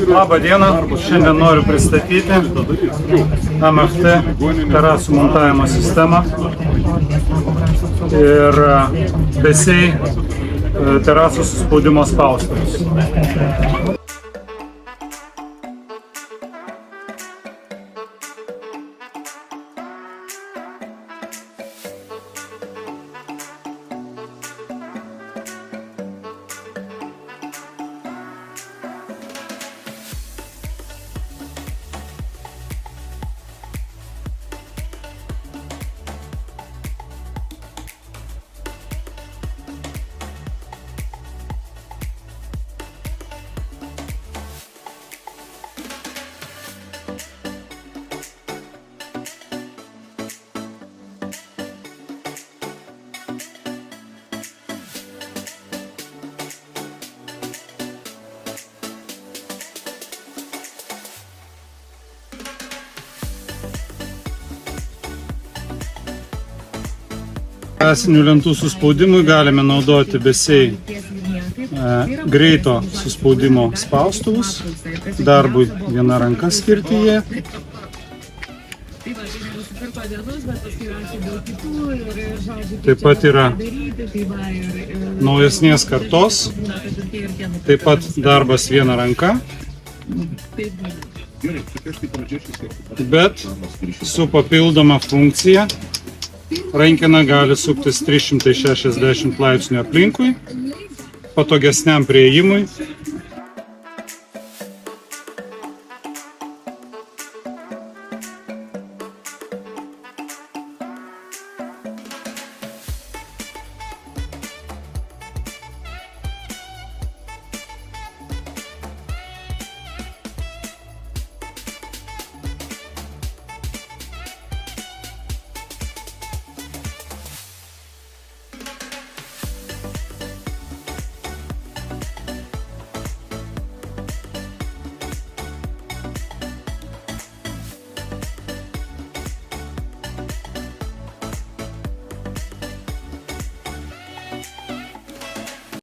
Labą dieną, šiandien noriu pristatyti MFT terasų montavimo sistemą ir BSEI terasų suspaudimo spaustuvus. Terasinių lentų suspaudimui galime naudoti BSEI greito suspaudimo spaustuvus, darbui viena ranka skirti jie. Taip pat yra naujesnės kartos, taip pat darbas viena ranka, bet su papildoma funkcija. Rankena gali suktis 360 laipsnių aplinkui, patogesniam prieėjimui